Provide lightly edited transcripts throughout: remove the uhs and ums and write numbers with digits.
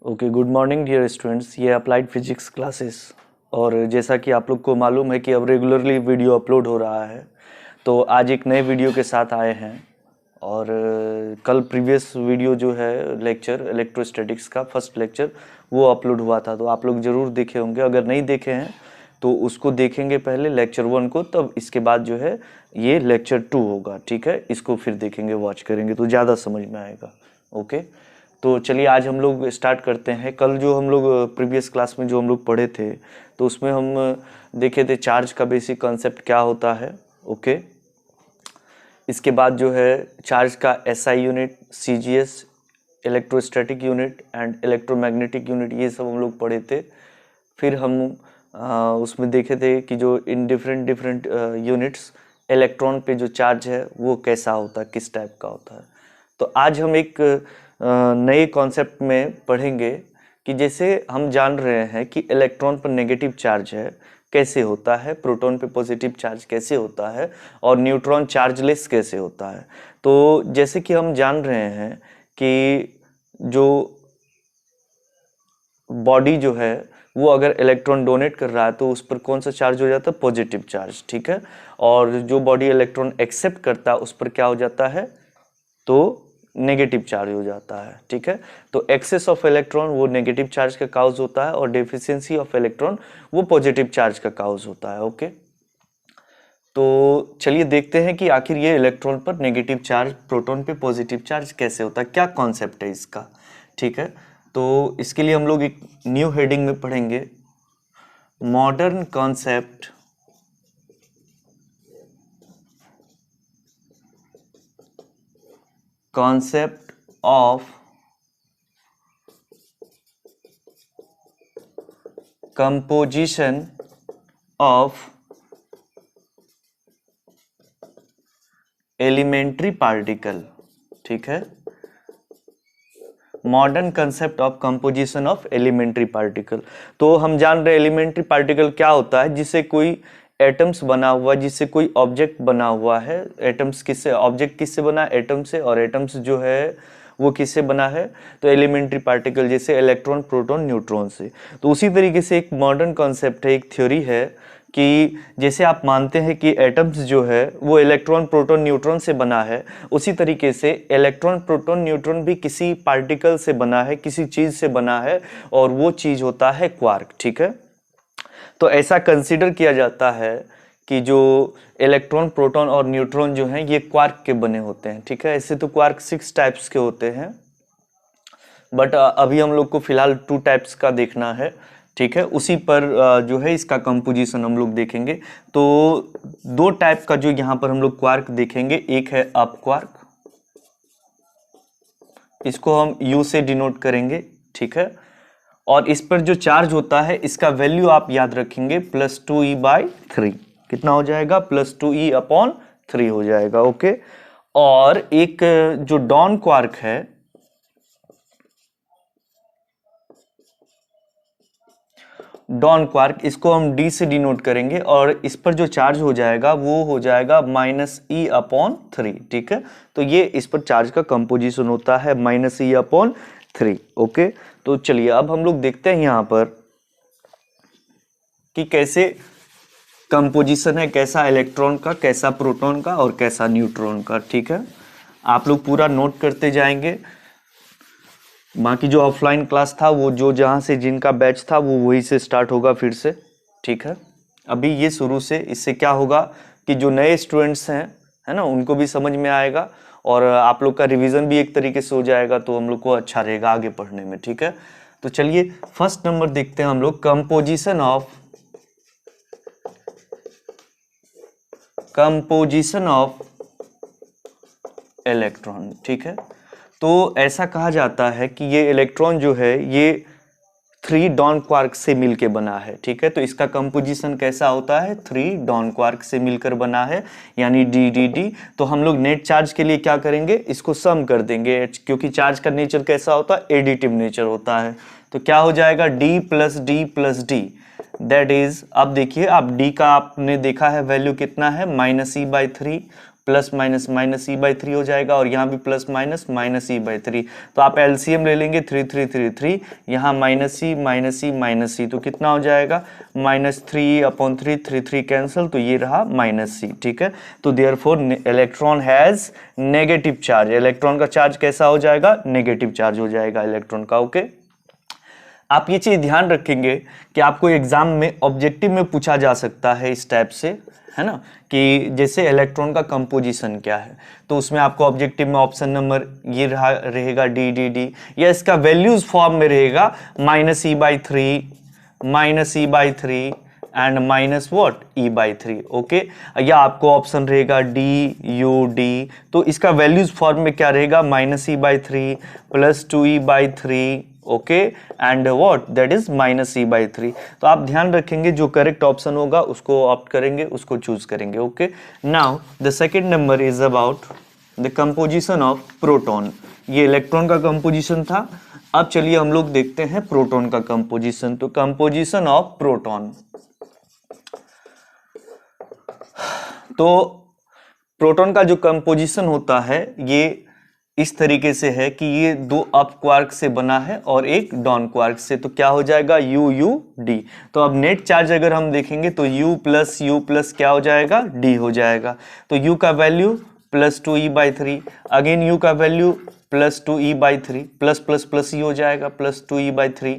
Okay, good morning dear students. ये applied physics classes, और जैसा कि आप लोग को मालूम है कि अब रेगुलरली वीडियो अपलोड हो रहा है, तो आज एक नए वीडियो के साथ आए हैं। और कल प्रीवियस वीडियो जो है लेक्चर इलेक्ट्रोस्टैटिक्स का फर्स्ट लेक्चर वो अपलोड हुआ था, तो आप लोग ज़रूर देखे होंगे। अगर नहीं देखे हैं तो उसको देखेंगे पहले लेक्चर 1 को, तब इसके बाद जो है ये लेक्चर 2 होगा। ठीक है, इसको फिर देखेंगे, वॉच करेंगे तो ज़्यादा समझ में आएगा। ओके, तो चलिए आज हम लोग स्टार्ट करते हैं। कल जो हम लोग प्रीवियस क्लास में जो हम लोग पढ़े थे, तो उसमें हम देखे थे चार्ज का बेसिक कॉन्सेप्ट क्या होता है। ओके, इसके बाद जो है चार्ज का SI unit, CGS, electrostatic unit and electromagnetic unit, ये सब हम लोग पढ़े थे। फिर हम उसमें देखे थे कि जो इन डिफरेंट यूनिट्स इलेक्ट्रॉन पे जो चार्ज है वो कैसा होता है, किस टाइप का होता है। तो आज हम एक नए कॉन्सेप्ट में पढ़ेंगे कि जैसे हम जान रहे हैं कि इलेक्ट्रॉन पर नेगेटिव चार्ज है कैसे होता है, प्रोटॉन पे पॉजिटिव चार्ज कैसे होता है, और न्यूट्रॉन चार्जलेस कैसे होता है। तो जैसे कि हम जान रहे हैं कि जो बॉडी जो है वो अगर इलेक्ट्रॉन डोनेट कर रहा है तो उस पर कौन सा चार्ज हो जाता है, पॉजिटिव चार्ज। ठीक है, और जो बॉडी इलेक्ट्रॉन एक्सेप्ट करता है उस पर क्या हो जाता है, तो नेगेटिव चार्ज हो जाता है। ठीक है, तो एक्सेस ऑफ इलेक्ट्रॉन वो नेगेटिव चार्ज का काउज होता है, और डेफिशिएंसी ऑफ इलेक्ट्रॉन वो पॉजिटिव चार्ज का काउज होता है। ओके, तो चलिए देखते हैं कि आखिर ये इलेक्ट्रॉन पर नेगेटिव चार्ज, प्रोटॉन पे पॉजिटिव चार्ज कैसे होता है, क्या कॉन्सेप्ट है इसका। ठीक है, तो इसके लिए हम लोग एक न्यू हेडिंग में पढ़ेंगे, modern concept of composition of elementary particle. ठीक है, modern concept of composition of elementary particle. तो हम जान रहे हैं एलिमेंट्री पार्टिकल क्या होता है, जिससे कोई एटम्स बना हुआ, जिससे कोई ऑब्जेक्ट बना हुआ है। एटम्स किससे, ऑब्जेक्ट किससे बना है, एटम से, और एटम्स जो है वो किससे बना है, तो एलिमेंट्री पार्टिकल जैसे इलेक्ट्रॉन, प्रोटॉन, न्यूट्रॉन से। तो उसी तरीके से एक मॉडर्न कॉन्सेप्ट है, एक थ्योरी है कि जैसे आप मानते हैं कि एटम्स जो है वो इलेक्ट्रॉन, प्रोटॉन, न्यूट्रॉन से बना है, उसी तरीके से इलेक्ट्रॉन, प्रोटॉन, न्यूट्रॉन भी किसी पार्टिकल से बना है, किसी चीज से बना है, और वो चीज होता है क्वार्क। ठीक है, तो ऐसा कंसीडर किया जाता है कि जो इलेक्ट्रॉन, प्रोटॉन और न्यूट्रॉन जो हैं ये क्वार्क के बने होते हैं। ठीक है, ऐसे तो क्वार्क 6 टाइप्स के होते हैं, बट अभी हम लोग को फिलहाल 2 टाइप्स का देखना है। ठीक है, उसी पर जो है इसका कंपोजिशन हम लोग देखेंगे। तो 2 टाइप का जो यहाँ पर हम लोग क्वार्क देखेंगे, एक है अप क्वार्क, इसको हम U से डिनोट करेंगे। ठीक है, और इस पर जो चार्ज होता है इसका वैल्यू आप याद रखेंगे +2e/3। कितना हो जाएगा, +2e/3 हो जाएगा। ओके, और एक जो डॉन क्वार्क है, डॉन क्वार्क, इसको हम D से डिनोट करेंगे, और इस पर जो चार्ज हो जाएगा वो हो जाएगा -e/3। ठीक है, तो ये इस पर चार्ज का कंपोजिशन होता है -e/3। ओके, तो चलिए अब हम लोग देखते हैं यहाँ पर कि कैसे कंपोजिशन है, कैसा इलेक्ट्रॉन का, कैसा प्रोटॉन का, और कैसा न्यूट्रॉन का। ठीक है, आप लोग पूरा नोट करते जाएंगे। बाकी जो ऑफलाइन क्लास था वो जो जहाँ से जिनका बैच था वो वही से स्टार्ट होगा फिर से। ठीक है, अभी ये शुरू से, इससे क्या होगा कि जो नए स्टूडेंट्स हैं, है ना, उनको भी समझ में आएगा, और आप लोग का रिवीजन भी एक तरीके से हो जाएगा, तो हम लोग को अच्छा रहेगा आगे पढ़ने में। ठीक है, तो चलिए फर्स्ट नंबर देखते हैं हम लोग, कंपोजिशन ऑफ इलेक्ट्रॉन। ठीक है, तो ऐसा कहा जाता है कि ये इलेक्ट्रॉन जो है ये 3 डॉन क्वार्क से मिलकर बना है। ठीक है, तो इसका कंपोजिशन कैसा होता है, 3 डॉन क्वार्क से मिलकर बना है, यानी D। तो हम लोग नेट चार्ज के लिए क्या करेंगे, इसको सम कर देंगे, क्योंकि चार्ज का नेचर कैसा होता है, एडिटिव नेचर होता है। तो क्या हो जाएगा, D+D+D, दैट इज, अब देखिए, अब D का आपने देखा है वैल्यू कितना है, -e/3 plus minus minus E/3 हो जाएगा, और यहाँ भी प्लस माइनस माइनस E/3। तो आप एलसीएम ले लेंगे 3 3 3 3, यहाँ minus E minus E minus ई, तो कितना हो जाएगा -3/3, 3 3 कैंसिल, तो ये रहा -c। ठीक है, तो therefore electron has negative charge. Electron का चार्ज कैसा हो जाएगा? नेगेटिव चार्ज हो जाएगा इलेक्ट्रॉन का। ओके, आप ये चीज ध्यान रखेंगे कि आपको एग्जाम में ऑब्जेक्टिव में पूछा जा सकता है इस टाइप से, है ना, कि जैसे इलेक्ट्रॉन का कंपोजिशन क्या है, तो उसमें आपको ऑब्जेक्टिव में ऑप्शन नंबर ये रहेगा डी डी डी, या इसका वैल्यूज फॉर्म में रहेगा -E/3 -E/3 and minus what E/3। Okay, या आपको ऑप्शन रहेगा DUD, तो इसका वैल्यूज फॉर्म में क्या रहेगा? -E/3 plus 2E/3, okay, and what that is -E/3। तो आप ध्यान रखेंगे जो करेक्ट ऑप्शन होगा उसको ऑप्ट करेंगे, उसको चूज करेंगे। Okay, now the second number is about the composition of proton. ये इलेक्ट्रॉन का कंपोजिशन था, अब चलिए हम लोग देखते हैं प्रोटॉन का कंपोजिशन। तो कंपोजिशन ऑफ प्रोटॉन, तो प्रोटॉन का जो कंपोजिशन होता है ये इस तरीके से है कि ये 2 अप क्वार्क से बना है और एक डाउन क्वार्क से, तो क्या हो जाएगा? UUD। तो अब नेट चार्ज अगर हम देखेंगे तो U प्लस क्या हो जाएगा? D हो जाएगा। तो U का value plus 2E/3, again U का value plus 2E/3, plus plus plus ही हो जाएगा प्लस 2E/3,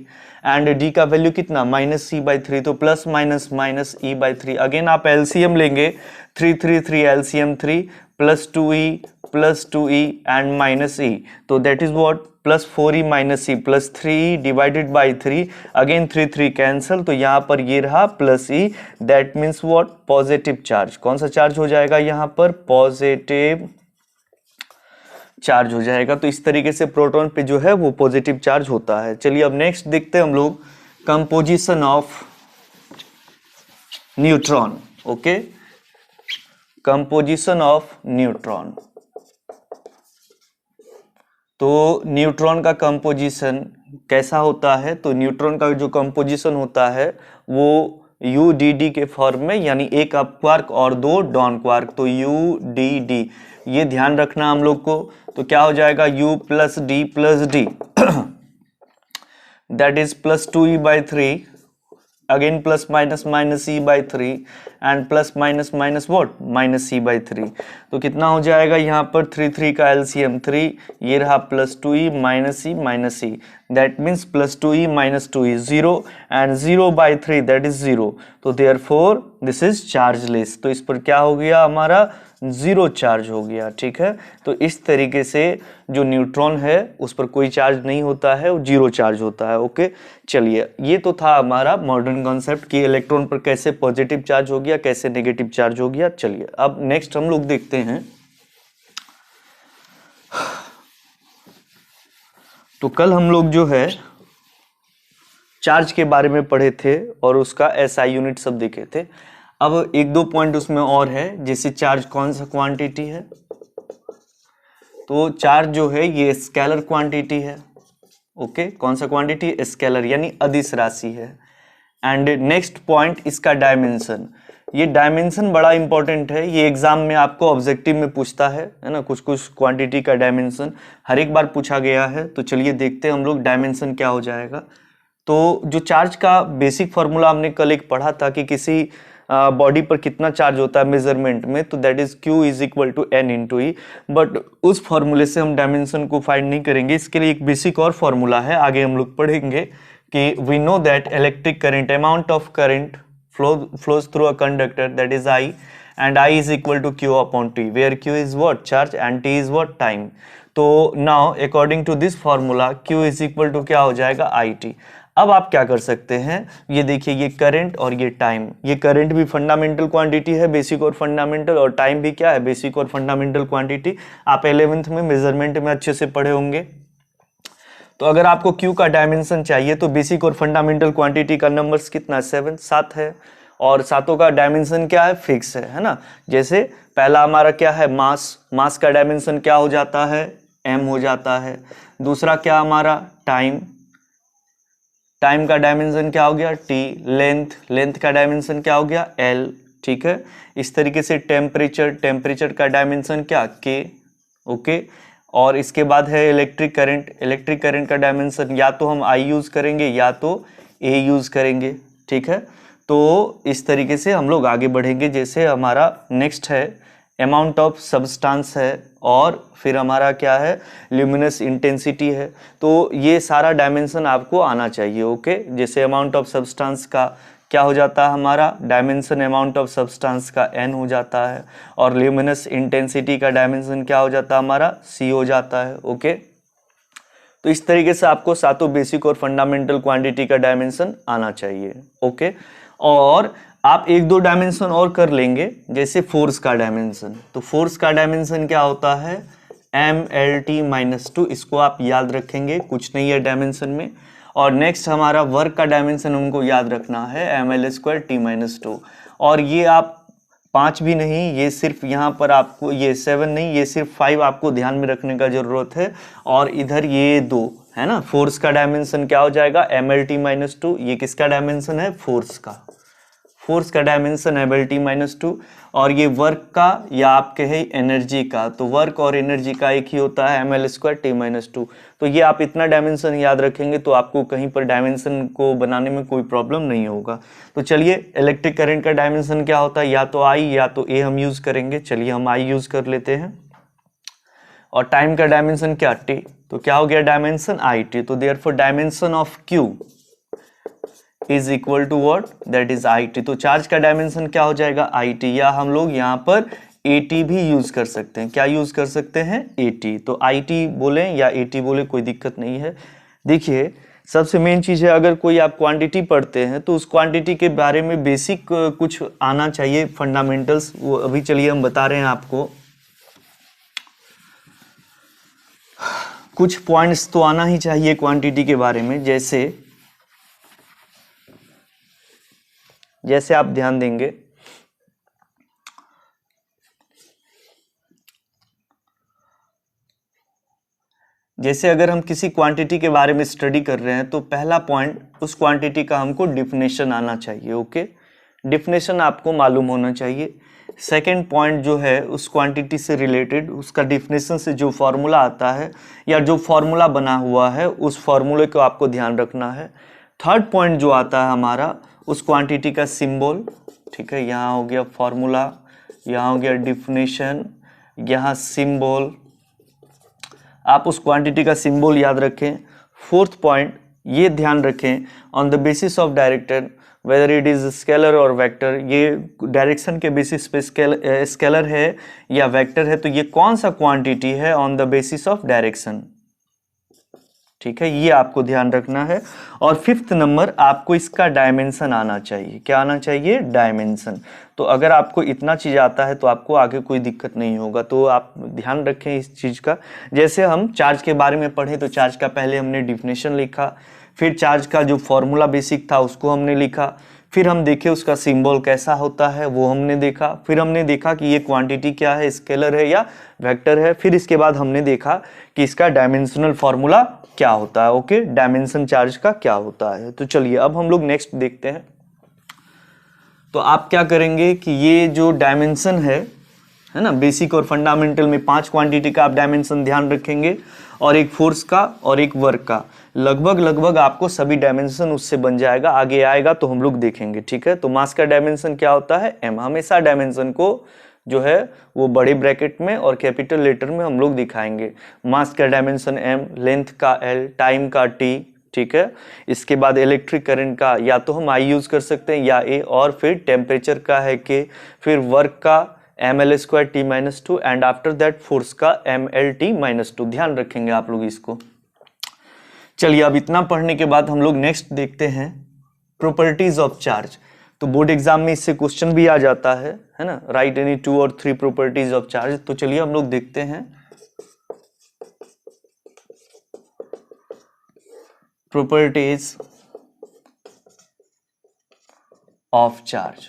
एंड D का वैल्यू कितना? -E/3, तो plus minus minus E/3। Again आप एलसीएम लेंगे 3 3 3 LCM 3 plus 2E and minus E, तो that is what plus 4E minus E plus 3 divided by 3, again 3 3 cancel, तो यहाँ पर ये रहा plus E, that means what positive charge. कौन सा चार्ज हो जाएगा यहाँ पर? पॉजिटिव चार्ज हो जाएगा। तो इस तरीके से प्रोटॉन पे जो है वो पॉजिटिव चार्ज होता है। चलिए अब नेक्स्ट देखते हैं हम लोग composition of neutron. Okay, composition of neutron. तो न्यूट्रॉन का कंपोजिशन कैसा होता है? तो न्यूट्रॉन का जो कंपोजिशन होता है वो UDD के फॉर्म में, यानी एक अप क्वार्क और 2 डाउन क्वार्क, तो UDD ये ध्यान रखना हम लोग को। तो क्या हो जाएगा? U plus D that is plus 2E/3, again plus minus minus E/3 and plus minus minus what -E/3। तो कितना हो जाएगा यहाँ पर? 3 3 का एलसीएम 3, ये रहा plus 2E minus E, that means plus 2E minus 2E 0, and 0/3 that is 0। तो देयरफॉर दिस इज चार्जलेस, तो इस पर क्या हो गया? हमारा 0 चार्ज हो गया। ठीक है, तो इस तरीके से जो न्यूट्रॉन है उस पर कोई चार्ज नहीं होता है, वो 0 चार्ज होता है। ओके, चलिए ये तो था हमारा मॉडर्न कॉन्सेप्ट कि इलेक्ट्रॉन पर कैसे पॉजिटिव चार्ज हो गया, कैसे नेगेटिव चार्ज हो गया। चलिए अब नेक्स्ट हम लोग देखते हैं। तो कल हम लोग जो है चार्ज के बारे में पढ़े थे और उसका एसआई यूनिट सब देखे थे। अब एक दो पॉइंट उसमें और है, जैसे चार्ज कौन सा क्वांटिटी है। तो चार्ज जो है ये स्केलर क्वांटिटी है। ओके, कौन सा क्वांटिटी? स्केलर, यानी अदिश राशि है। एंड नेक्स्ट पॉइंट इसका डायमेंशन। ये डायमेंशन बड़ा इंपॉर्टेंट है, ये एग्जाम में आपको ऑब्जेक्टिव में पूछता है ना, कुछ कुछ क्वांटिटी का डायमेंशन हर एक बार पूछा गया है। तो चलिए देखते हैं हम लोग डायमेंशन क्या हो जाएगा। तो जो चार्ज का बेसिक फॉर्मूला हमने कल एक पढ़ा था कि किसी बॉडी पर कितना चार्ज होता है मेजरमेंट में, तो that is Q is equal to N into e. But उस फॉर्मूले से हम डायमेंशन को फाइंड नहीं करेंगे, इसके लिए एक बेसिक और फॉर्मूला है, आगे हम लोग पढ़ेंगे कि we know that electric current, amount of current flows through a conductor, that is I, and I is equal to Q upon T, where Q is what? Charge and T is what? Time. तो now according to this formula Q is equal to क्या हो जाएगा? IT। अब आप क्या कर सकते हैं, ये देखिए, ये करंट और ये टाइम, ये करंट भी फंडामेंटल क्वांटिटी है, बेसिक और फंडामेंटल, और टाइम भी क्या है? बेसिक और फंडामेंटल क्वांटिटी। आप 11th में मेजरमेंट में अच्छे से पढ़े होंगे। तो अगर आपको Q का डायमेंशन चाहिए तो बेसिक और फंडामेंटल क्वांटिटी का नंबर्स कितना? 7 है, और सातों का डायमेंशन क्या है? फिक्स है ना। जैसे पहला हमारा क्या है? मास का डायमेंशन क्या हो जाता है? M हो जाता है। दूसरा क्या हमारा? टाइम का डायमेंशन क्या हो गया? T। लेंथ का डायमेंशन क्या हो गया? L। ठीक है। इस तरीके से टेम्परेचर का डायमेंशन क्या के, ओके। और इसके बाद है इलेक्ट्रिक करंट का डायमेंशन या तो हम आई यूज करेंगे या तो ए यूज करेंगे, ठीक है। तो इस तरीके से हम लोग आगे बढ़ेंगे। जैसे हमारा नेक्स्ट है अमाउंट ऑफ सब्सटेंस है और फिर हमारा क्या है ल्यूमिनस इंटेंसिटी है। तो ये सारा डायमेंशन आपको आना चाहिए, ओके। जैसे अमाउंट ऑफ सब्सटेंस का क्या हो जाता है हमारा डायमेंशन, अमाउंट ऑफ सब्सटेंस का n हो जाता है, और ल्यूमिनस इंटेंसिटी का डायमेंशन क्या हो जाता है हमारा c हो जाता है, ओके। तो इस तरीके से आपको सातों बेसिक और फंडामेंटल क्वांटिटी का डायमेंशन आना चाहिए, ओके। और आप एक दो डायमेंशन और कर लेंगे, जैसे फोर्स का डायमेंशन। तो फोर्स का डायमेंशन क्या होता है mLT-2, इसको आप याद रखेंगे, कुछ नहीं है डायमेंशन में। और नेक्स्ट हमारा वर्क का डायमेंशन हमको याद रखना है mL²T-2। और ये आप 5 भी नहीं, ये सिर्फ यहाँ पर आपको ये 7 नहीं, ये सिर्फ 5 आपको ध्यान में रखने का जरूरत है। और इधर ये 2 है ना। फोर्स का डायमेंशन क्या हो जाएगा mLT-2, ये किसका डायमेंशन है फोर्स का डायमेंशन mLT-2। और ये वर्क का या आप कहे एनर्जी का, तो वर्क और एनर्जी का एक ही होता है mL²T-2। तो ये आप इतना डायमेंशन याद रखेंगे तो आपको कहीं पर डायमेंशन को बनाने में कोई प्रॉब्लम नहीं होगा। तो चलिए इलेक्ट्रिक करंट का डायमेंशन क्या होता है, या तो आई या तो ए हम यूज करेंगे। चलिए हम आई यूज कर लेते हैं। और टाइम का डायमेंशन क्या टी, तो क्या हो गया डायमेंशन आई टी। तो therefore dimension of Q is equal to what, that is I T. तो चार्ज का डायमेंशन क्या हो जाएगा आई टी, या हम लोग यहाँ पर ए टी भी यूज कर सकते हैं। क्या यूज कर सकते हैं ए टी। तो आई टी बोले या ए टी बोले कोई दिक्कत नहीं है। देखिए सबसे मेन चीज है, अगर कोई आप क्वांटिटी पढ़ते हैं तो उस क्वांटिटी के बारे में बेसिक कुछ आना चाहिए, फंडामेंटल्स। वो अभी चलिए हम बता रहे हैं आपको। कुछ पॉइंट्स तो आना ही चाहिए क्वांटिटी के बारे में। जैसे आप ध्यान देंगे, जैसे अगर हम किसी क्वांटिटी के बारे में स्टडी कर रहे हैं तो पहला पॉइंट उस क्वांटिटी का हमको डिफिनेशन आना चाहिए, ओके। डिफिनेशन आपको मालूम होना चाहिए। सेकंड पॉइंट जो है उस क्वांटिटी से रिलेटेड उसका डिफिनेशन से जो फॉर्मूला आता है या जो फॉर्मूला बना हुआ है उस फॉर्मूले को आपको ध्यान रखना है। थर्ड पॉइंट जो आता है हमारा उस क्वांटिटी का सिंबल, ठीक है। यहाँ हो गया फॉर्मूला, यहाँ हो गया डिफिनेशन, यहाँ सिंबल, आप उस क्वांटिटी का सिंबल याद रखें। फोर्थ पॉइंट ये ध्यान रखें on the basis of director weather it is scalar और वेक्टर। ये डायरेक्शन के बेसिस पे स्केलर है या वेक्टर है, तो ये कौन सा क्वांटिटी है on the basis of direction, ठीक है। ये आपको ध्यान रखना है। और फिफ्थ नंबर आपको इसका डायमेंशन आना चाहिए। क्या आना चाहिए डायमेंशन। तो अगर आपको इतना चीज आता है तो आपको आगे कोई दिक्कत नहीं होगा। तो आप ध्यान रखें इस चीज का। जैसे हम चार्ज के बारे में पढ़े तो चार्ज का पहले हमने डिफिनेशन लिखा, फिर चार्ज का जो फॉर्मूला बेसिक था उसको हमने लिखा, फिर हम देखे उसका सिंबल कैसा होता है वो हमने देखा, फिर हमने देखा कि ये क्वांटिटी क्या है, स्केलर है या वेक्टर है, फिर इसके बाद हमने देखा कि इसका डायमेंशनल फॉर्मूला क्या होता है, ओके। डायमेंशन चार्ज का क्या होता है। तो चलिए अब हम लोग नेक्स्ट देखते हैं। तो आप क्या करेंगे कि ये जो डायमेंशन है ना, बेसिक और फंडामेंटल में 5 क्वांटिटी का आप डायमेंशन ध्यान रखेंगे, और एक फोर्स का और एक वर्क का। लगभग आपको सभी डायमेंशन उससे बन जाएगा। आगे आएगा तो हम लोग देखेंगे, ठीक है। तो मास का डायमेंशन क्या होता है m। हमेशा डायमेंशन को जो है वो बड़े ब्रैकेट में और कैपिटल लेटर में हम लोग दिखाएंगे। मास का डायमेंशन m, लेंथ का l, टाइम का t, ठीक है। इसके बाद इलेक्ट्रिक करंट का या तो हम I यूज कर सकते हैं या A, और फिर टेम्परेचर का है K, फिर वर्क का mL²T-2 and after that force का mLT-2। ध्यान रखेंगे आप लोग इसको। चलिए अब इतना पढ़ने के बाद हम लोग नेक्स्ट देखते हैं प्रॉपर्टीज ऑफ चार्ज। तो बोर्ड एग्जाम में इससे क्वेश्चन भी आ जाता है ना, राइट एनी 2 और 3 प्रॉपर्टीज ऑफ चार्ज। तो चलिए हम लोग देखते हैं प्रॉपर्टीज ऑफ चार्ज।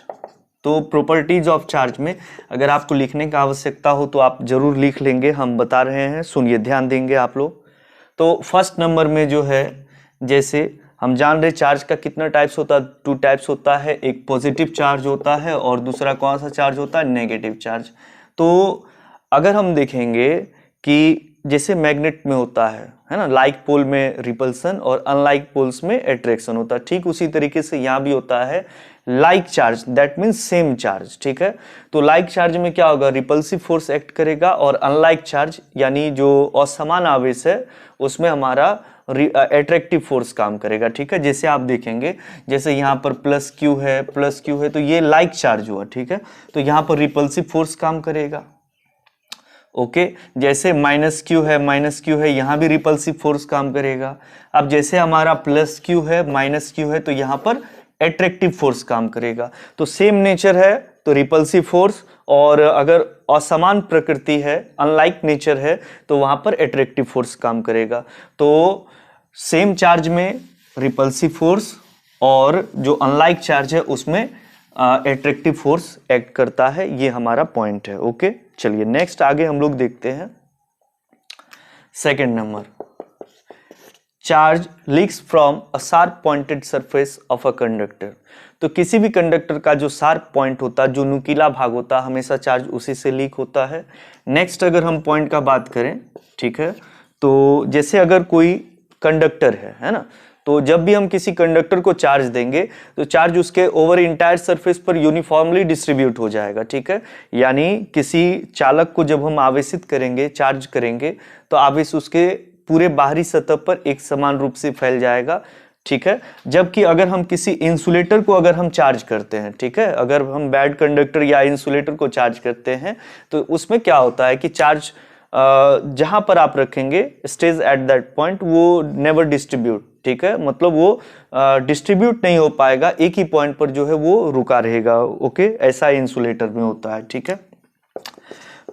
तो प्रॉपर्टीज ऑफ चार्ज में अगर आपको लिखने की आवश्यकता हो तो आप जरूर लिख लेंगे, हम बता रहे हैं, सुनिए ध्यान देंगे आप लोग। तो फर्स्ट नंबर में जो है, जैसे हम जान रहे चार्ज का कितना टाइप्स होता है, 2 टाइप्स होता है, एक पॉजिटिव चार्ज होता है और दूसरा कौन सा चार्ज होता है, नेगेटिव चार्ज। तो अगर हम देखेंगे कि जैसे मैग्नेट में होता है ना, लाइक पोल में रिपल्सन और अनलाइक पोल्स में अट्रैक्शन होता है, ठीक उसी तरीके से यहाँ भी होता है like charge, that means same charge, ठीक है। तो लाइक चार्ज में क्या होगा, रिपल्सिव फोर्स एक्ट करेगा और अनलाइक चार्ज यानी जो असमान आवेश है उसमें हमारा अट्रैक्टिव फोर्स काम करेगा, ठीक है। जैसे आप देखेंगे जैसे यहाँ पर प्लस क्यू है तो ये लाइक चार्ज हुआ, ठीक है, तो यहाँ पर रिपल्सिव फोर्स काम करेगा। ओके जैसे माइनस क्यू है यहाँ भी रिपल्सिव फोर्स काम करेगा। अब जैसे हमारा प्लस क्यू है माइनस क्यू है तो यहाँ पर अट्रैक्टिव फोर्स काम करेगा। तो सेम नेचर है तो रिपल्सिव फोर्स, और अगर असमान प्रकृति है अनलाइक नेचर है तो वहां पर अट्रैक्टिव फोर्स काम करेगा। तो सेम चार्ज में रिपल्सिव फोर्स और जो अनलाइक चार्ज है उसमें अट्रैक्टिव फोर्स एक्ट करता है, ये हमारा पॉइंट है। ओके चलिए नेक्स्ट आगे हम लोग देखते हैं। Second number, charge leaks from a sharp pointed surface of a conductor. तो किसी भी कंडक्टर का जो शार्प पॉइंट होता है, जो नुकीला भाग होता है, हमेशा चार्ज उसी से लीक होता है। नेक्स्ट अगर हम पॉइंट का बात करें, ठीक है, तो जैसे अगर कोई कंडक्टर है ना, तो जब भी हम किसी कंडक्टर को चार्ज देंगे तो चार्ज उसके ओवर इंटायर सरफेस पर यूनिफॉर्मली डिस्ट्रीब्यूट हो जाएगा, ठीक है। यानी किसी चालक को जब हम आवेशित करेंगे, चार्ज करेंगे, तो आवेश उसके पूरे बाहरी सतह पर एक समान रूप से फैल जाएगा, ठीक है। जबकि अगर हम किसी इंसुलेटर को अगर हम चार्ज करते हैं, ठीक है, अगर हम बैड कंडक्टर या इंसुलेटर को चार्ज करते हैं तो उसमें क्या होता है कि चार्ज जहां पर आप रखेंगे स्टेज एट दैट पॉइंट, वो नेवर डिस्ट्रीब्यूट, ठीक है, मतलब वो डिस्ट्रीब्यूट नहीं हो पाएगा, एक ही पॉइंट पर जो है वो रुका रहेगा। ओके ऐसा इंसुलेटर में होता है, ठीक है।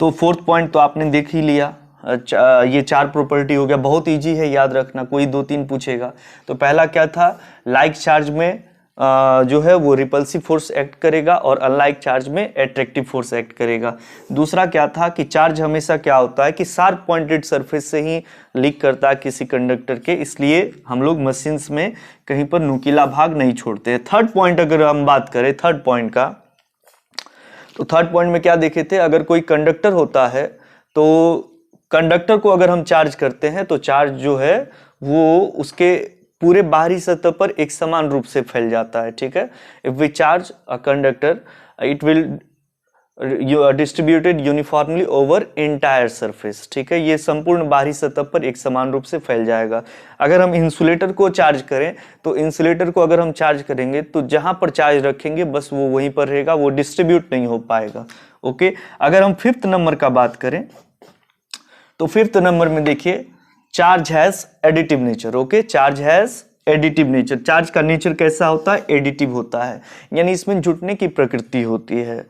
तो फोर्थ पॉइंट तो आपने देख ही लिया। ये 4 प्रॉपर्टी हो गया, बहुत इजी है याद रखना, कोई 2-3 पूछेगा। तो पहला क्या था, लाइक चार्ज में जो है वो रिपल्सिव फोर्स एक्ट करेगा और अनलाइक चार्ज में अट्रैक्टिव फोर्स एक्ट करेगा। दूसरा क्या था कि चार्ज हमेशा क्या होता है कि शार्प पॉइंटेड सरफेस से ही लीक करता है किसी कंडक्टर के, इसलिए हम लोग मशीन्स में कहीं पर नुकीला भाग नहीं छोड़ते हैं। थर्ड पॉइंट अगर हम बात करें थर्ड पॉइंट का, तो थर्ड पॉइंट में क्या देखे थे, अगर कोई कंडक्टर होता है तो कंडक्टर को अगर हम चार्ज करते हैं तो चार्ज जो है वो उसके पूरे बाहरी सतह पर एक समान रूप से फैल जाता है, ठीक है। If we charge a conductor it will distributed uniformly over entire surface, ठीक है, ये संपूर्ण बाहरी सतह पर एक समान रूप से फैल जाएगा। अगर हम इंसुलेटर को चार्ज करें तो इंसुलेटर को अगर हम चार्ज करेंगे तो जहां पर चार्ज रखेंगे बस वो वहीं पर रहेगा, वो डिस्ट्रीब्यूट नहीं हो पाएगा। ओके अगर हम फिफ्थ नंबर का बात करें तो फिफ्थ नंबर में देखिए, charge has additive nature. Okay charge has additive nature, charge का नेचर कैसा होता है, एडिटिव होता है, यानी इसमें जुटने की प्रकृति होती है।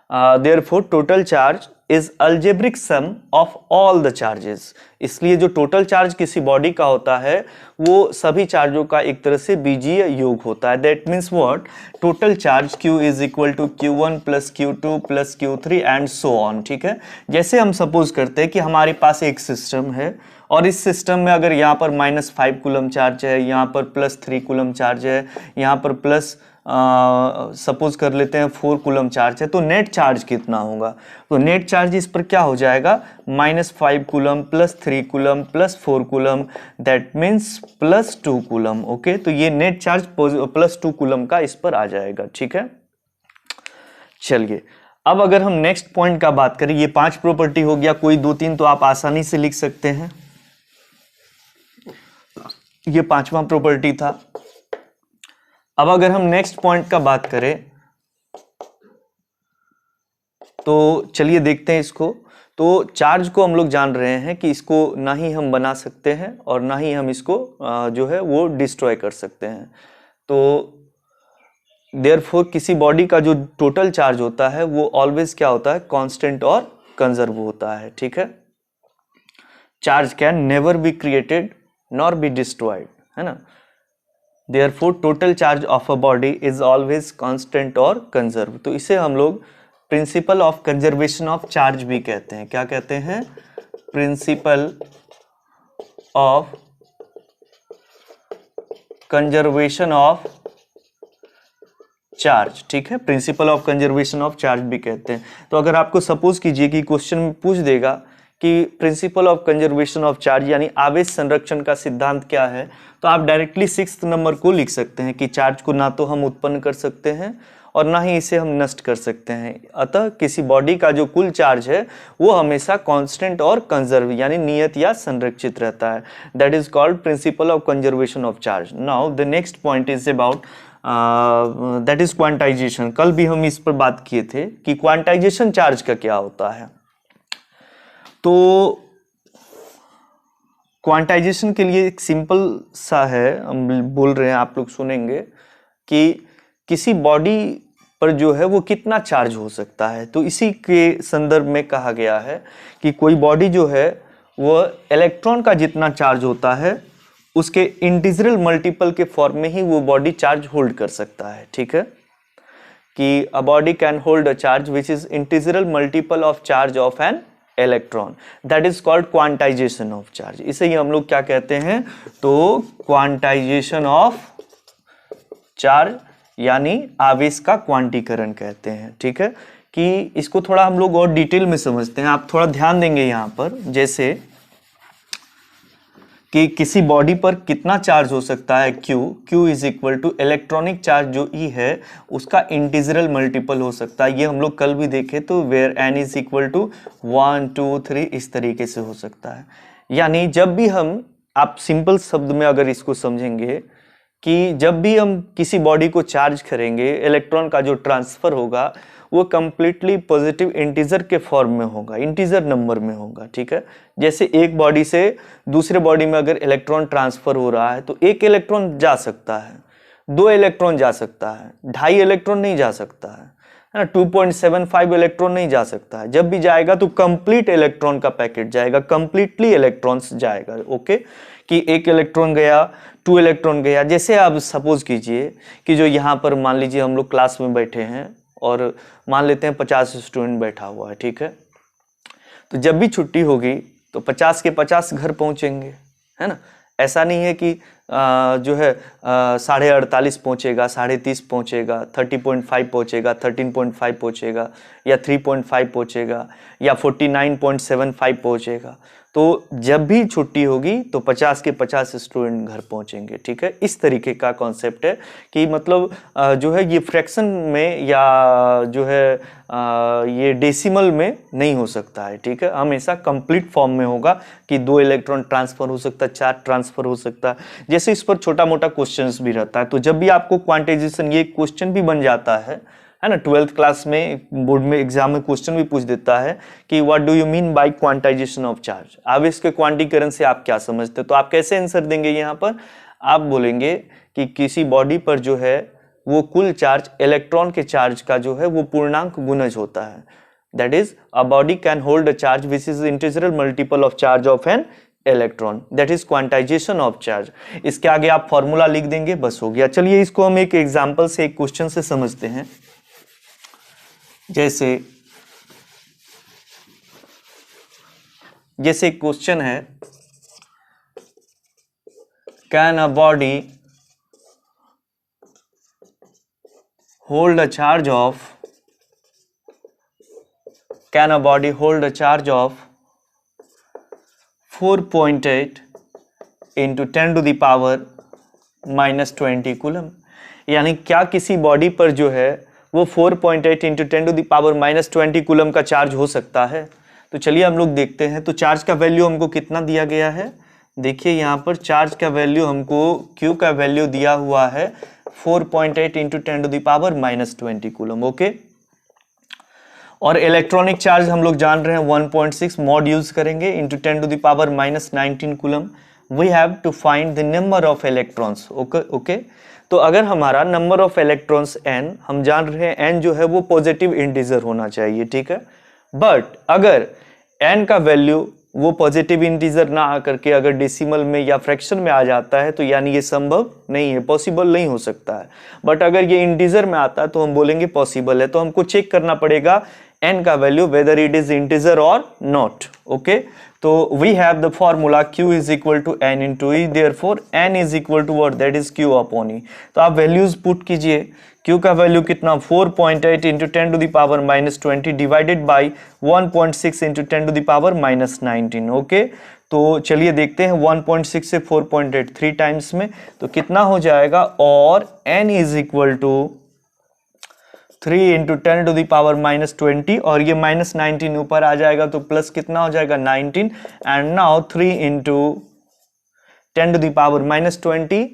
Therefore total charge is algebraic sum of all the charges, इसलिए जो टोटल चार्ज किसी बॉडी का होता है वो सभी चार्जों का एक तरह से बीजीय योग होता है। That means what, total charge Q is equal to Q1 plus Q2 plus Q3 and so on, ठीक है। जैसे हम सपोज करते हैं कि हमारे पास एक सिस्टम है और इस सिस्टम में अगर यहाँ पर -5 कूलम चार्ज है, यहाँ पर +3 कूलम चार्ज है, यहाँ पर प्लस सपोज कर लेते हैं 4 कूलम चार्ज है, तो नेट चार्ज कितना होगा, तो नेट चार्ज इस पर क्या हो जाएगा, -5 coulomb +3 coulomb +4 coulomb, that means +2 coulomb. Okay तो ये नेट चार्ज +2 कूलम का इस पर आ जाएगा, ठीक है। चलिए अब अगर हम नेक्स्ट पॉइंट का बात करें, ये 5 प्रॉपर्टी हो गया, कोई 2-3 तो आप आसानी से लिख सकते हैं, ये 5वां प्रॉपर्टी था। अब अगर हम नेक्स्ट पॉइंट का बात करें तो चलिए देखते हैं इसको। तो चार्ज को हम लोग जान रहे हैं कि इसको ना ही हम बना सकते हैं और ना ही हम इसको जो है वो डिस्ट्रॉय कर सकते हैं। तो देयरफॉर किसी बॉडी का जो टोटल चार्ज होता है वो ऑलवेज क्या होता है, कांस्टेंट और कंजर्व होता है, ठीक है। Charge can never be created nor be destroyed, है ना। Therefore, total charge of a body is always constant और conserve। तो इसे हम लोग principle of conservation of charge भी कहते हैं। क्या कहते हैं, principle of conservation of charge, ठीक है, principle of conservation of charge भी कहते हैं। तो अगर आपको सपोज कीजिए कि क्वेश्चन में पूछ देगा कि principle of conservation of charge यानी आवेश संरक्षण का सिद्धांत क्या है, तो आप डायरेक्टली 6th नंबर को लिख सकते हैं कि चार्ज को ना तो हम उत्पन्न कर सकते हैं और ना ही इसे हम नष्ट कर सकते हैं। अतः किसी बॉडी का जो कुल चार्ज है वो हमेशा कांस्टेंट और कंजर्व यानी नियत या संरक्षित रहता है। That is called principle of conservation of charge. Now the next point is about that is quantization. कल भी हम इस पर बात किए थे कि क्वांटाइजेशन चार्ज का क्या होता है। तो क्वांटाइजेशन के लिए एक सिंपल सा है, हम बोल रहे हैं, आप लोग सुनेंगे कि किसी बॉडी पर जो है वो कितना चार्ज हो सकता है। तो इसी के संदर्भ में कहा गया है कि कोई बॉडी जो है वो इलेक्ट्रॉन का जितना चार्ज होता है उसके इंटीजरल मल्टीपल के फॉर्म में ही वो बॉडी चार्ज होल्ड कर सकता है, ठीक है, कि a body can hold a charge which is integral multiple of charge of an electron, that is called quantisation of charge. इसे ही हम लोग क्या कहते हैं, तो क्वांटाइजेशन ऑफ चार्ज यानी आवेश का क्वांटीकरण कहते हैं, ठीक है। कि इसको थोड़ा हम लोग और डिटेल में समझते हैं, आप थोड़ा ध्यान देंगे यहाँ पर, जैसे कि किसी बॉडी पर कितना चार्ज हो सकता है, Q is equal to electronic charge जो E है उसका इंटीजरल मल्टीपल हो सकता है। ये हम लोग कल भी देखे, तो where N is equal to 1 2 3 इस तरीके से हो सकता है। यानी जब भी हम, आप सिंपल शब्द में अगर इसको समझेंगे कि जब भी हम किसी बॉडी को चार्ज करेंगे, इलेक्ट्रॉन का जो ट्रांसफर होगा वो कंप्लीटली पॉजिटिव इंटीजर के फॉर्म में होगा, इंटीजर नंबर में होगा, ठीक है। जैसे एक बॉडी से दूसरे बॉडी में अगर इलेक्ट्रॉन ट्रांसफर हो रहा है तो एक इलेक्ट्रॉन जा सकता है, 2 इलेक्ट्रॉन जा सकता है, 2.5 इलेक्ट्रॉन नहीं जा सकता है ना, 2.75 इलेक्ट्रॉन नहीं जा सकता है। जब भी जाएगा तो कंप्लीट इलेक्ट्रॉन का पैकेट जाएगा, कंप्लीटली इलेक्ट्रॉन्स जाएगा, ओके। कि एक इलेक्ट्रॉन गया, 2 इलेक्ट्रॉन गया। जैसे आप सपोज कीजिए कि जो यहाँ पर मान लीजिए हम लोग क्लास में बैठे हैं और मान लेते हैं 50 स्टूडेंट बैठा हुआ है, ठीक है। तो जब भी छुट्टी होगी तो 50 के 50 घर पहुंचेंगे, है ना। ऐसा नहीं है कि जो है 48.5 पहुंचेगा, 30.5 पहुंचेगा, 30.5 पहुंचेगा, 13.5 पहुंचेगा या 3.5 पहुंचेगा या 49.75 पहुंचेगा। तो जब भी छुट्टी होगी तो 50 के 50 स्टूडेंट घर पहुंचेंगे, ठीक है। इस तरीके का कॉन्सेप्ट है कि मतलब जो है ये फ्रैक्शन में या जो है ये डेसिमल में नहीं हो सकता है, ठीक है। हमेशा कंप्लीट फॉर्म में होगा कि 2 इलेक्ट्रॉन ट्रांसफर हो सकता है, 4 ट्रांसफर हो सकता है। जैसे इस पर छोटा मोटा क्वेश्चंस भी रहता है। तो जब भी आपको क्वांटाइजेशन, ये क्वेश्चन भी बन जाता है ना, 12th क्लास में बोर्ड में एग्जाम में क्वेश्चन भी पूछ देता है कि what do you mean by quantization of charge, आवेश के क्वांटीकरण से आप क्या समझते हो। तो आप कैसे आंसर देंगे, यहाँ पर आप बोलेंगे कि किसी बॉडी पर जो है वो कुल चार्ज इलेक्ट्रॉन के चार्ज का जो है वो पूर्णांक गुणज होता है। That is a body can hold a charge which is integral multiple of charge of an electron, that is quantisation of charge. इसके आगे आप फॉर्मूला लिख देंगे, बस हो गया। चलिए इसको हम एक एग्जाम्पल से, एक क्वेश्चन से समझते हैं। जैसे क्वेश्चन है, can a body hold a charge of 4.8 into 10 to the power -20 coulomb. यानी क्या किसी बॉडी पर जो है वो 4.8 into 10 to the power -20 coulomb का चार्ज हो सकता है। तो चलिए हम लोग देखते हैं। तो चार्ज का वैल्यू हमको कितना दिया गया है, देखिए यहाँ पर चार्ज का वैल्यू हमको Q का वैल्यू दिया हुआ है 4.8 into 10 to the power -20 coulomb, okay. और इलेक्ट्रॉनिक चार्ज हम लोग जान रहे हैं 1.6 मॉड यूज करेंगे into 10 to the power -19 coulomb. We have to find the number of electrons, okay. तो अगर हमारा नंबर ऑफ इलेक्ट्रॉन्स n, हम जान रहे हैं n जो है वो पॉजिटिव इंटीजर होना चाहिए, ठीक है। बट अगर n का वैल्यू वो पॉजिटिव इंटीजर ना आकर के अगर डेसिमल में या फ्रैक्शन में आ जाता है तो यानी ये संभव नहीं है, पॉसिबल नहीं हो सकता है। बट अगर ये इंटीजर में आता है तो हम बोलेंगे पॉसिबल है। तो हमको चेक करना पड़ेगा n का value whether it is integer और नॉट। ओके, तो we have the formula q is equal to n into e, therefore n is equal to what, that is q upon e. तो आप values put कीजिए, q का value कितना 4.8 into 10 to the power minus 20 divided by 1.6 into 10 to the power minus 19। Okay, तो चलिए देखते हैं 1.6 से 4.8 3 टाइम्स में तो कितना हो जाएगा, और n is equal to 3 into 10 to the power minus 20, और ये माइनस 19 ऊपर आ जाएगा तो प्लस कितना हो जाएगा 19, and now 3 into 10 to the power minus 20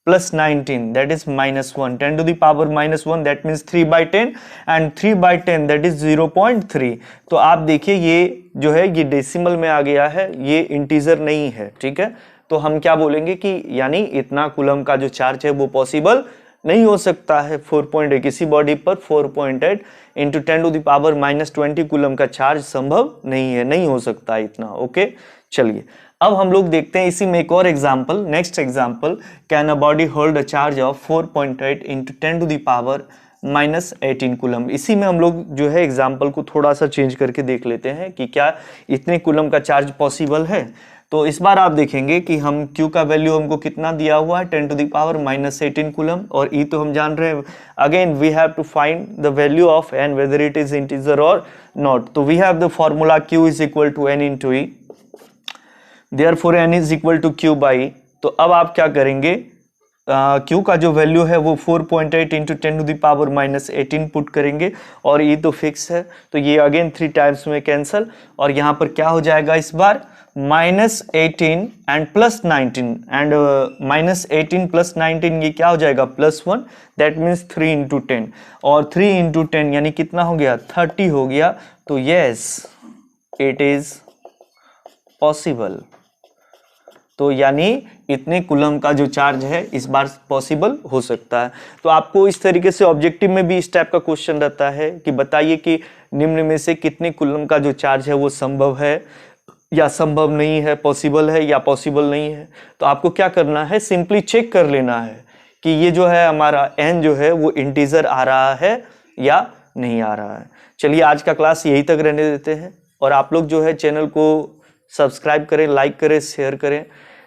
plus 19 that is minus 1, 10 to the power minus 1 that means 3/10 and 3/10 that is 0.3। तो आप देखिए ये जो है ये डेसिमल में आ गया है, ये इंटीजर नहीं है। ठीक है, तो हम क्या बोलेंगे कि यानी इतना कूलम का जो चार्ज है वो पॉसिबल नहीं हो सकता है। 4.8 किसी बॉडी पर 4.8 into 10 to the power minus 20 coulomb का चार्ज संभव नहीं है, नहीं हो सकता इतना। ओके, चलिए अब हम लोग देखते हैं इसी में एक और example. Next example, can a body hold a charge of 4.8 into 10 to the power minus 18 coulomb. इसी में हम लोग जो है एग्जांपल को थोड़ा सा चेंज करके देख लेते हैं कि क्या इतने कूलम का चार्ज पॉसिबल है। तो इस बार आप देखेंगे कि हम Q का वैल्यू हमको कितना दिया हुआ है 10 to the power minus 18 coulomb, और E तो हम जान रहे हैं। Again we have to find the value of n whether it is integer और नॉट। तो we have the formula Q is equal to n into e, therefore n is equal to Q by. तो अब आप क्या करेंगे, Q का जो value है वो 4.8 into 10 to the power minus 18 put करेंगे, और E तो फिक्स है तो ये अगेन 3 टाइम्स में कैंसल, और यहाँ पर क्या हो जाएगा इस बार minus 18 and plus 19, and minus 18 plus 19 ये क्या हो जाएगा प्लस 1, दैट मीन्स 3 इंटू 10, और 3 इंटू 10 यानी कितना हो गया 30 हो गया। तो यस इट इज पॉसिबल। तो यानी इतने कूलम का जो चार्ज है इस बार पॉसिबल हो सकता है। तो आपको इस तरीके से ऑब्जेक्टिव में भी इस टाइप का क्वेश्चन रहता है कि बताइए कि निम्न में से कितने कूलम का जो चार्ज है वो संभव है या संभव नहीं है, पॉसिबल है या पॉसिबल नहीं है। तो आपको क्या करना है, सिंपली चेक कर लेना है कि ये जो है हमारा n जो है वो इंटीजर आ रहा है या नहीं आ रहा है। चलिए आज का क्लास यही तक रहने देते हैं, और आप लोग जो है चैनल को सब्सक्राइब करें, लाइक करें, शेयर करें।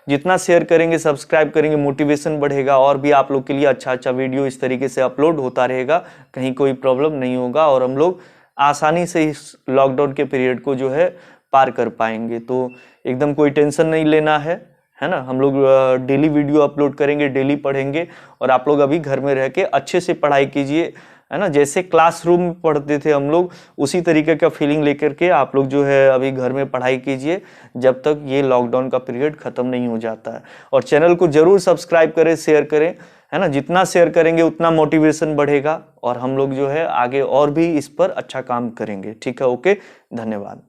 जितना शेयर करेंगे, सब्सक्राइब करेंगे, मोटिवेशन बढ़ेगा, और भी आप लोग के लिए अच्छा अच्छा वीडियो इस तरीके से अपलोड होता रहेगा, कहीं कोई प्रॉब्लम नहीं होगा, और हम लोग आसानी से इस लॉकडाउन के पीरियड को जो है पार कर पाएंगे। तो एकदम कोई टेंशन नहीं लेना है ना। हम लोग डेली वीडियो अपलोड करेंगे, डेली पढ़ेंगे, और आप लोग अभी घर में रह के अच्छे से पढ़ाई कीजिए, है ना। जैसे क्लासरूम में पढ़ते थे हम लोग, उसी तरीके का फीलिंग लेकर के आप लोग जो है अभी घर में पढ़ाई कीजिए, जब तक ये लॉकडाउन का पीरियड खत्म नहीं हो जाता है। और चैनल को जरूर सब्सक्राइब करें, शेयर करें, है ना। जितना शेयर करेंगे उतना मोटिवेशन बढ़ेगा, और हम लोग जो है आगे और भी इस पर अच्छा काम करेंगे। ठीक है, ओके, धन्यवाद।